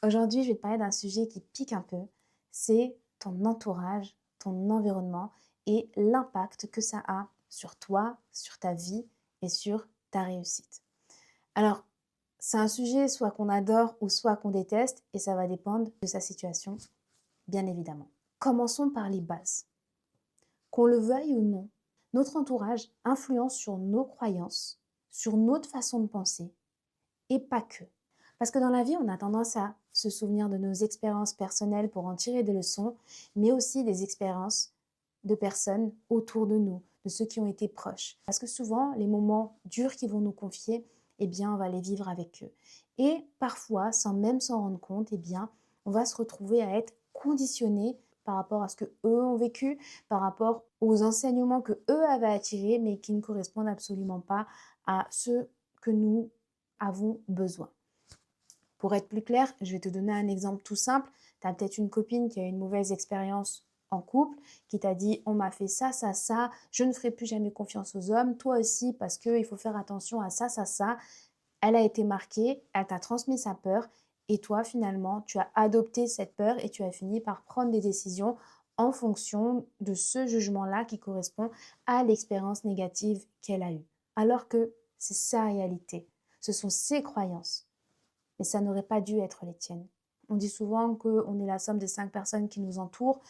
Aujourd'hui, je vais te parler d'un sujet qui pique un peu, c'est ton entourage, ton environnement et l'impact que ça a sur toi, sur ta vie et sur ta réussite. Alors, c'est un sujet soit qu'on adore ou soit qu'on déteste et ça va dépendre de sa situation, bien évidemment. Commençons par les bases. Qu'on le veuille ou non, notre entourage influence sur nos croyances, sur notre façon de penser et pas que. Parce que dans la vie, on a tendance à se souvenir de nos expériences personnelles pour en tirer des leçons, mais aussi des expériences de personnes autour de nous, de ceux qui ont été proches. Parce que souvent, les moments durs qu'ils vont nous confier, eh bien, on va les vivre avec eux. Et parfois, sans même s'en rendre compte, eh bien, on va se retrouver à être conditionné par rapport à ce que eux ont vécu, par rapport aux enseignements que eux avaient attirés, mais qui ne correspondent absolument pas à ceux que nous avons besoin. Pour être plus clair, je vais te donner un exemple tout simple. Tu as peut-être une copine qui a eu une mauvaise expérience en couple, qui t'a dit on m'a fait ça, ça, ça, je ne ferai plus jamais confiance aux hommes, toi aussi parce qu'il faut faire attention à ça, ça, ça. Elle a été marquée, elle t'a transmis sa peur et toi finalement tu as adopté cette peur et tu as fini par prendre des décisions en fonction de ce jugement-là qui correspond à l'expérience négative qu'elle a eue. Alors que c'est sa réalité, ce sont ses croyances mais ça n'aurait pas dû être les tiennes. On dit souvent qu'on est la somme des 5 personnes qui nous entourent.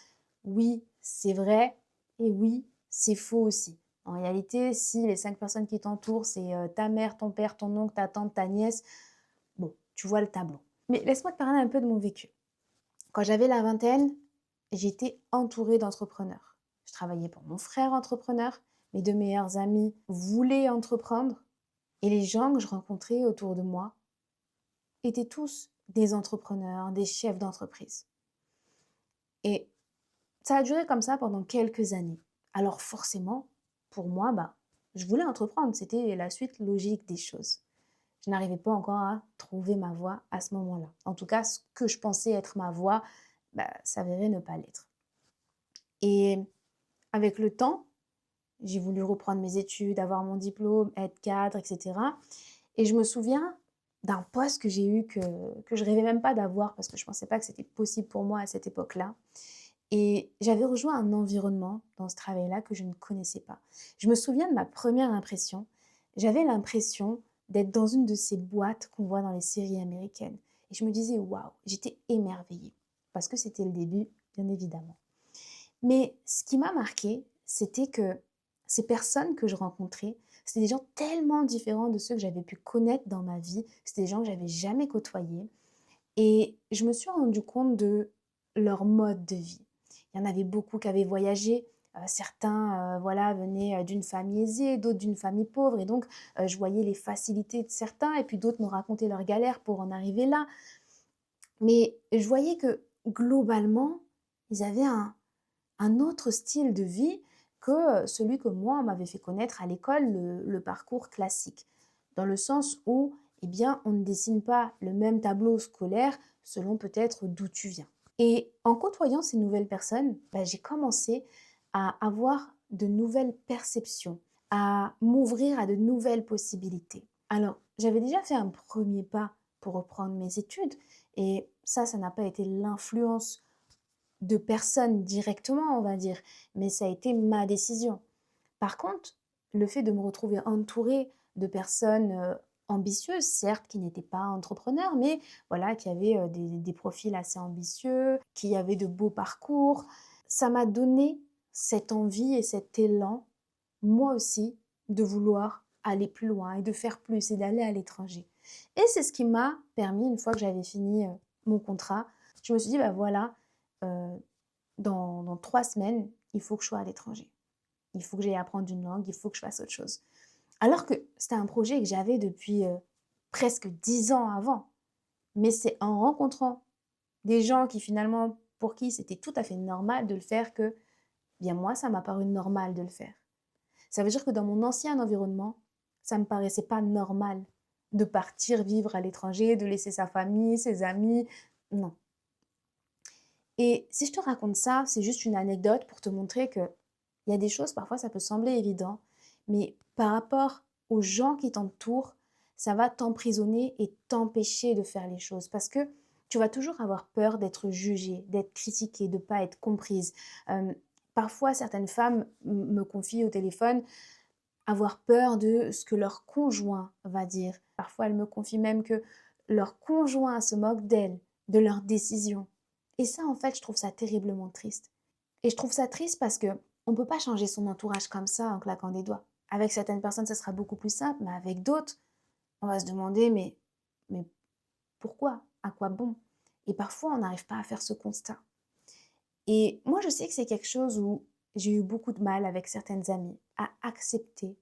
Oui, c'est vrai et oui, c'est faux aussi. En réalité, si les 5 personnes qui t'entourent, c'est ta mère, ton père, ton oncle, ta tante, ta nièce, bon, tu vois le tableau. Mais laisse-moi te parler un peu de mon vécu. Quand j'avais la vingtaine, j'étais entourée d'entrepreneurs. Je travaillais pour mon frère entrepreneur, mes deux meilleurs amis voulaient entreprendre et les gens que je rencontrais autour de moi étaient tous des entrepreneurs, des chefs d'entreprise. Et ça a duré comme ça pendant quelques années. Alors forcément, pour moi, je voulais entreprendre. C'était la suite logique des choses. Je n'arrivais pas encore à trouver ma voie à ce moment-là. En tout cas, ce que je pensais être ma voie, s'avérait ne pas l'être. Et avec le temps, j'ai voulu reprendre mes études, avoir mon diplôme, être cadre, etc. Et je me souviens d'un poste que j'ai eu que je rêvais même pas d'avoir parce que je pensais pas que c'était possible pour moi à cette époque-là. Et j'avais rejoint un environnement dans ce travail-là que je ne connaissais pas. Je me souviens de ma première impression. J'avais l'impression d'être dans une de ces boîtes qu'on voit dans les séries américaines. Et je me disais, waouh, j'étais émerveillée. Parce que c'était le début, bien évidemment. Mais ce qui m'a marqué, c'était que ces personnes que je rencontrais, c'était des gens tellement différents de ceux que j'avais pu connaître dans ma vie. C'était des gens que j'avais jamais côtoyés. Et je me suis rendu compte de leur mode de vie. Il y en avait beaucoup qui avaient voyagé. Certains voilà, venaient d'une famille aisée, d'autres d'une famille pauvre. Et donc, je voyais les facilités de certains, et puis d'autres me racontaient leurs galères pour en arriver là. Mais je voyais que globalement, ils avaient un autre style de vie que celui que moi, on m'avait fait connaître à l'école, le parcours classique. Dans le sens où, eh bien, on ne dessine pas le même tableau scolaire selon peut-être d'où tu viens. Et en côtoyant ces nouvelles personnes, j'ai commencé à avoir de nouvelles perceptions, à m'ouvrir à de nouvelles possibilités. Alors, j'avais déjà fait un premier pas pour reprendre mes études, et ça n'a pas été l'influence de personnes directement, on va dire, mais ça a été ma décision. Par contre, le fait de me retrouver entourée de personnes ambitieuses, certes, qui n'étaient pas entrepreneurs, mais voilà, qui avaient des profils assez ambitieux, qui avaient de beaux parcours, ça m'a donné cette envie et cet élan, moi aussi, de vouloir aller plus loin et de faire plus et d'aller à l'étranger. Et c'est ce qui m'a permis, une fois que j'avais fini mon contrat, je me suis dit, voilà, euh, dans 3 semaines, il faut que je sois à l'étranger. Il faut que j'aille apprendre une langue, il faut que je fasse autre chose. Alors que c'était un projet que j'avais depuis presque 10 ans avant. Mais c'est en rencontrant des gens qui finalement, pour qui c'était tout à fait normal de le faire que, bien moi, ça m'a paru normal de le faire. Ça veut dire que dans mon ancien environnement, ça ne me paraissait pas normal de partir vivre à l'étranger, de laisser sa famille, ses amis. Non. Et si je te raconte ça, c'est juste une anecdote pour te montrer que il y a des choses, parfois ça peut sembler évident, mais par rapport aux gens qui t'entourent, ça va t'emprisonner et t'empêcher de faire les choses. Parce que Tu vas toujours avoir peur d'être jugée, d'être critiquée, de ne pas être comprise. Parfois, certaines femmes me confient au téléphone avoir peur de ce que leur conjoint va dire. Parfois, elles me confient même que leur conjoint se moque d'elles, de leurs décisions. Et ça, en fait, je trouve ça terriblement triste. Et je trouve ça triste parce que on ne peut pas changer son entourage comme ça en claquant des doigts. Avec certaines personnes, ça sera beaucoup plus simple, mais avec d'autres, on va se demander, mais pourquoi? À quoi bon? Et parfois, on n'arrive pas à faire ce constat. Et moi, je sais que c'est quelque chose où j'ai eu beaucoup de mal avec certaines amies à accepter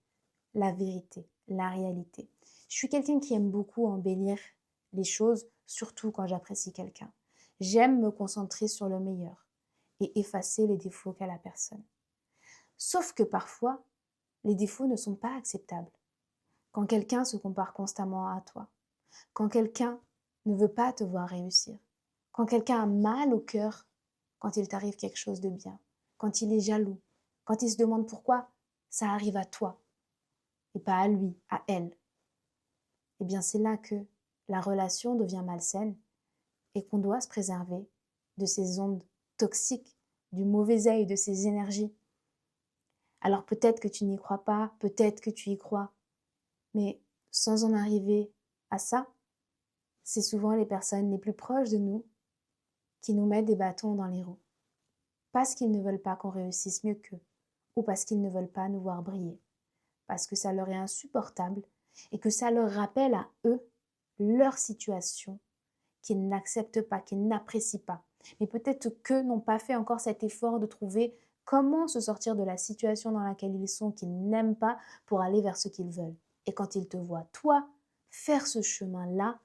la vérité, la réalité. Je suis quelqu'un qui aime beaucoup embellir les choses, surtout quand j'apprécie quelqu'un. J'aime me concentrer sur le meilleur et effacer les défauts qu'a la personne. Sauf que parfois, les défauts ne sont pas acceptables. Quand quelqu'un se compare constamment à toi, quand quelqu'un ne veut pas te voir réussir, quand quelqu'un a mal au cœur quand il t'arrive quelque chose de bien, quand il est jaloux, quand il se demande pourquoi ça arrive à toi et pas à lui, à elle, eh bien c'est là que la relation devient malsaine et qu'on doit se préserver de ces ondes toxiques, du mauvais œil, de ces énergies. Alors peut-être que tu n'y crois pas, peut-être que tu y crois, mais sans en arriver à ça, c'est souvent les personnes les plus proches de nous qui nous mettent des bâtons dans les roues. Parce qu'ils ne veulent pas qu'on réussisse mieux qu'eux, ou parce qu'ils ne veulent pas nous voir briller, parce que ça leur est insupportable et que ça leur rappelle à eux leur situation qu'ils n'acceptent pas, qu'ils n'apprécient pas. Mais peut-être qu'eux n'ont pas fait encore cet effort de trouver comment se sortir de la situation dans laquelle ils sont, qu'ils n'aiment pas, pour aller vers ce qu'ils veulent. Et quand ils te voient, toi, faire ce chemin-là,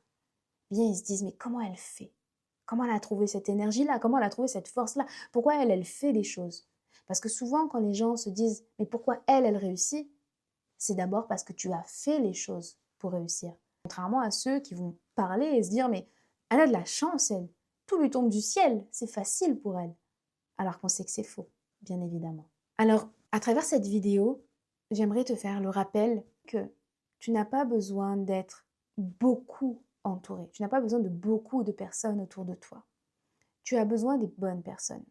bien ils se disent, mais comment elle fait? Comment elle a trouvé cette énergie-là? Comment elle a trouvé cette force-là? Pourquoi elle fait des choses? Parce que souvent, quand les gens se disent, mais pourquoi elle réussit? C'est d'abord parce que tu as fait les choses pour réussir. Contrairement à ceux qui vont parler et se dire, mais elle a de la chance, elle. Tout lui tombe du ciel, c'est facile pour elle. Alors qu'on sait que c'est faux, bien évidemment. Alors, à travers cette vidéo, j'aimerais te faire le rappel que tu n'as pas besoin d'être beaucoup entouré. Tu n'as pas besoin de beaucoup de personnes autour de toi. Tu as besoin des bonnes personnes.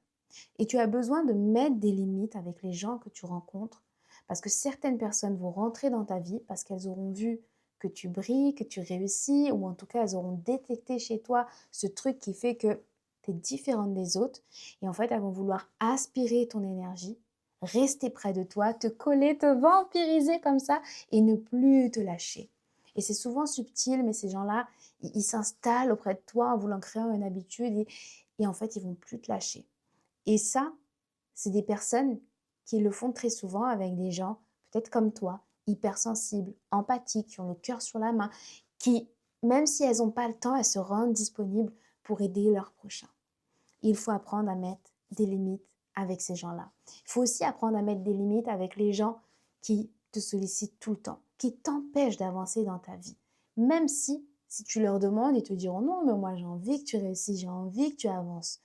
Et tu as besoin de mettre des limites avec les gens que tu rencontres parce que certaines personnes vont rentrer dans ta vie parce qu'elles auront vu que tu brilles, que tu réussis, ou en tout cas, elles auront détecté chez toi ce truc qui fait que tu es différente des autres. Et en fait, elles vont vouloir aspirer ton énergie, rester près de toi, te coller, te vampiriser comme ça et ne plus te lâcher. Et c'est souvent subtil, mais ces gens-là, ils s'installent auprès de toi en voulant créer une habitude et en fait, ils vont plus te lâcher. Et ça, c'est des personnes qui le font très souvent avec des gens, peut-être comme toi, hypersensibles, empathiques, qui ont le cœur sur la main, qui, même si elles n'ont pas le temps, elles se rendent disponibles pour aider leurs prochains. Il faut apprendre à mettre des limites avec ces gens-là. Il faut aussi apprendre à mettre des limites avec les gens qui te sollicitent tout le temps, qui t'empêchent d'avancer dans ta vie. Même si tu leur demandes, ils te diront non, mais moi j'ai envie que tu réussisses, j'ai envie que tu avances.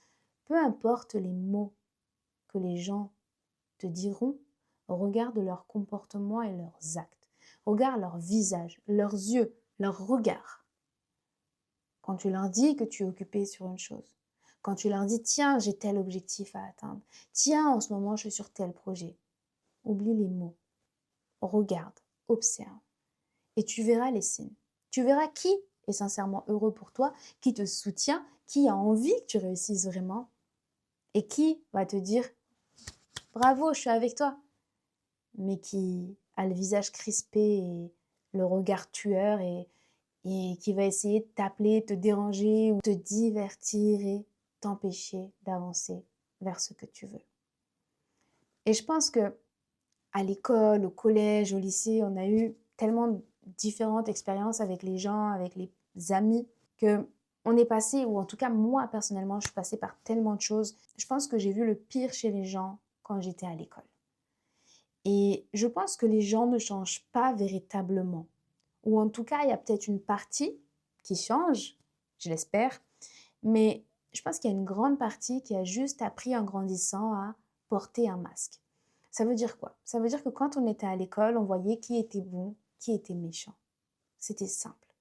Peu importe les mots que les gens te diront, regarde leur comportement et leurs actes. Regarde leur visage, leurs yeux, leur regard. Quand tu leur dis que tu es occupé sur une chose, quand tu leur dis tiens, j'ai tel objectif à atteindre, tiens, en ce moment, je suis sur tel projet. Oublie les mots. Regarde, observe. Et tu verras les signes. Tu verras qui est sincèrement heureux pour toi, qui te soutient, qui a envie que tu réussisses vraiment et qui va te dire bravo, je suis avec toi, mais qui a le visage crispé et le regard tueur et qui va essayer de t'appeler, te déranger ou te divertir et t'empêcher d'avancer vers ce que tu veux. Et je pense que à l'école, au collège, au lycée, on a eu tellement différentes expériences avec les gens, avec les amis, que on est passé, ou en tout cas moi personnellement, je suis passée par tellement de choses. Je pense que j'ai vu le pire chez les gens quand j'étais à l'école. Et je pense que les gens ne changent pas véritablement. Ou en tout cas, il y a peut-être une partie qui change, je l'espère, mais je pense qu'il y a une grande partie qui a juste appris en grandissant à porter un masque. Ça veut dire quoi? Ça veut dire que quand on était à l'école, on voyait qui était bon, qui était méchant. C'était simple.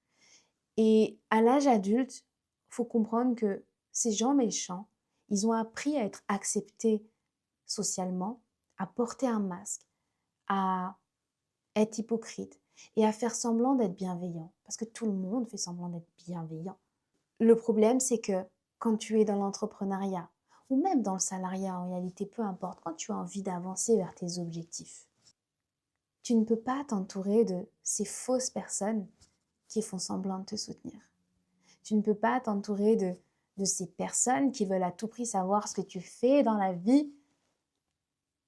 Et à l'âge adulte, faut comprendre que ces gens méchants, ils ont appris à être acceptés socialement, à porter un masque, à être hypocrite et à faire semblant d'être bienveillant. Parce que tout le monde fait semblant d'être bienveillant. Le problème, c'est que quand tu es dans l'entrepreneuriat ou même dans le salariat, en réalité, peu importe, quand tu as envie d'avancer vers tes objectifs, tu ne peux pas t'entourer de ces fausses personnes qui font semblant de te soutenir. Tu ne peux pas t'entourer de ces personnes qui veulent à tout prix savoir ce que tu fais dans la vie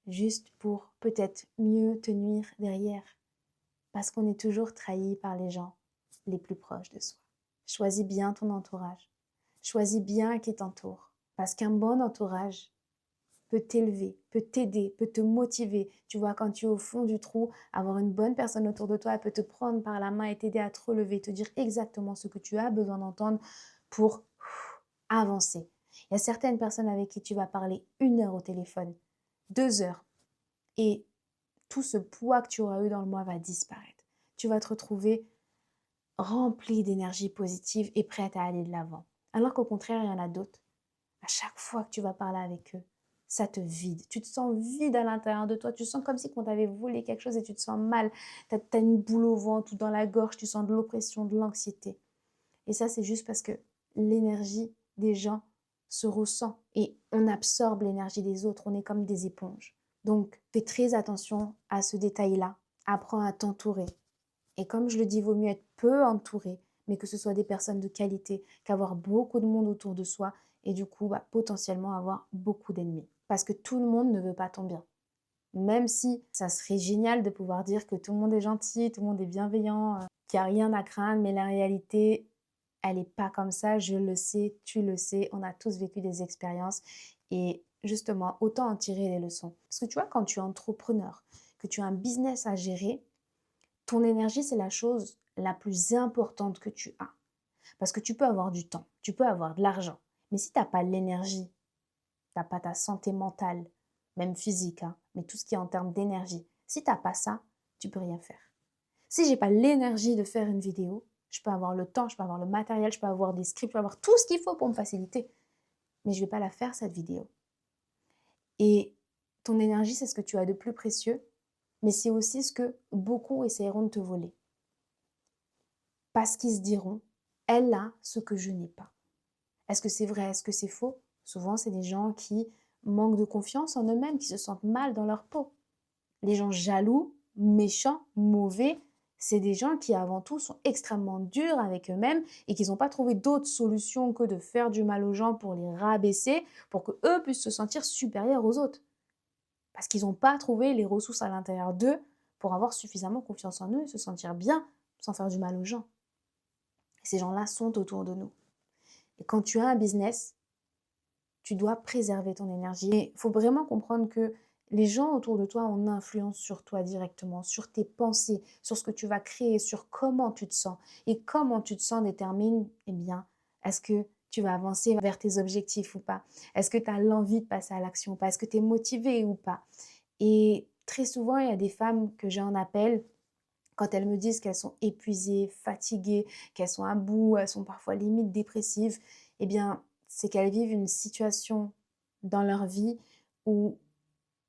juste pour peut-être mieux te nuire derrière. Parce qu'on est toujours trahi par les gens les plus proches de soi. Choisis bien ton entourage. Choisis bien qui t'entoure. Parce qu'un bon entourage peut t'élever, peut t'aider, peut te motiver. Tu vois, quand tu es au fond du trou, avoir une bonne personne autour de toi, elle peut te prendre par la main et t'aider à te relever, te dire exactement ce que tu as besoin d'entendre pour avancer. Il y a certaines personnes avec qui tu vas parler 1 heure au téléphone, 2 heures, et tout ce poids que tu auras eu dans le mois va disparaître. Tu vas te retrouver rempli d'énergie positive et prête à aller de l'avant. Alors qu'au contraire, il y en a d'autres. À chaque fois que tu vas parler avec eux, ça te vide. Tu te sens vide à l'intérieur de toi. Tu sens comme si on t'avait volé quelque chose et tu te sens mal. Tu as une boule au ventre ou dans la gorge. Tu sens de l'oppression, de l'anxiété. Et ça, c'est juste parce que l'énergie des gens se ressent et on absorbe l'énergie des autres. On est comme des éponges. Donc, fais très attention à ce détail-là. Apprends à t'entourer. Et comme je le dis, il vaut mieux être peu entouré, mais que ce soit des personnes de qualité, qu'avoir beaucoup de monde autour de soi et du coup, potentiellement avoir beaucoup d'ennemis. Parce que tout le monde ne veut pas ton bien. Même si ça serait génial de pouvoir dire que tout le monde est gentil, tout le monde est bienveillant, qu'il n'y a rien à craindre, mais la réalité, elle n'est pas comme ça. Je le sais, tu le sais, on a tous vécu des expériences et justement, autant en tirer les leçons. Parce que tu vois, quand tu es entrepreneur, que tu as un business à gérer, ton énergie, c'est la chose la plus importante que tu as. Parce que tu peux avoir du temps, tu peux avoir de l'argent, mais si tu n'as pas l'énergie, tu n'as pas ta santé mentale, même physique, hein, mais tout ce qui est en termes d'énergie, si tu n'as pas ça, tu peux rien faire. Si j'ai pas l'énergie de faire une vidéo, je peux avoir le temps, je peux avoir le matériel, je peux avoir des scripts, je peux avoir tout ce qu'il faut pour me faciliter, mais je ne vais pas la faire, cette vidéo. Et ton énergie, c'est ce que tu as de plus précieux, mais c'est aussi ce que beaucoup essaieront de te voler. Parce qu'ils se diront, elle a ce que je n'ai pas. Est-ce que c'est vrai? Est-ce que c'est faux? Souvent, c'est des gens qui manquent de confiance en eux-mêmes, qui se sentent mal dans leur peau. Les gens jaloux, méchants, mauvais, c'est des gens qui avant tout sont extrêmement durs avec eux-mêmes et qui n'ont pas trouvé d'autre solution que de faire du mal aux gens pour les rabaisser, pour qu'eux puissent se sentir supérieurs aux autres. Parce qu'ils n'ont pas trouvé les ressources à l'intérieur d'eux pour avoir suffisamment confiance en eux et se sentir bien sans faire du mal aux gens. Ces gens-là sont autour de nous. Et quand tu as un business, tu dois préserver ton énergie. Et il faut vraiment comprendre que les gens autour de toi ont une influence sur toi directement, sur tes pensées, sur ce que tu vas créer, sur comment tu te sens. Et comment tu te sens détermine, eh bien, est-ce que tu vas avancer vers tes objectifs ou pas? Est-ce que tu as l'envie de passer à l'action ou pas? Est-ce que tu es motivé ou pas? Et très souvent, il y a des femmes que j'en appelle quand elles me disent qu'elles sont épuisées, fatiguées, qu'elles sont à bout, elles sont parfois limite dépressives, eh bien, c'est qu'elles vivent une situation dans leur vie où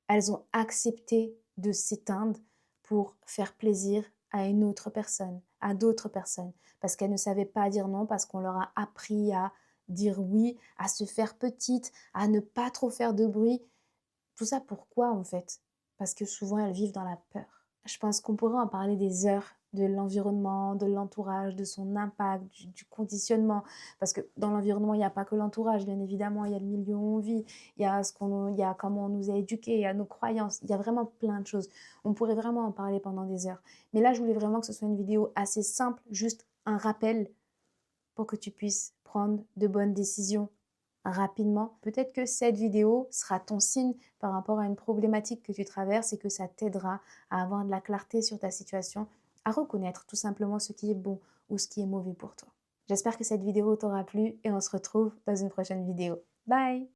elles ont accepté de s'éteindre pour faire plaisir à une autre personne, à d'autres personnes, parce qu'elles ne savaient pas dire non, parce qu'on leur a appris à dire oui, à se faire petite, à ne pas trop faire de bruit. Tout ça pourquoi en fait? Parce que souvent elles vivent dans la peur. Je pense qu'on pourrait en parler des heures de l'environnement, de l'entourage, de son impact, du conditionnement. Parce que dans l'environnement, il n'y a pas que l'entourage, bien évidemment, il y a le milieu où on vit, il y a comment on nous a éduqués, il y a nos croyances, il y a vraiment plein de choses. On pourrait vraiment en parler pendant des heures. Mais là, je voulais vraiment que ce soit une vidéo assez simple, juste un rappel pour que tu puisses prendre de bonnes décisions rapidement. Peut-être que cette vidéo sera ton signe par rapport à une problématique que tu traverses et que ça t'aidera à avoir de la clarté sur ta situation, à reconnaître tout simplement ce qui est bon ou ce qui est mauvais pour toi. J'espère que cette vidéo t'aura plu et on se retrouve dans une prochaine vidéo. Bye!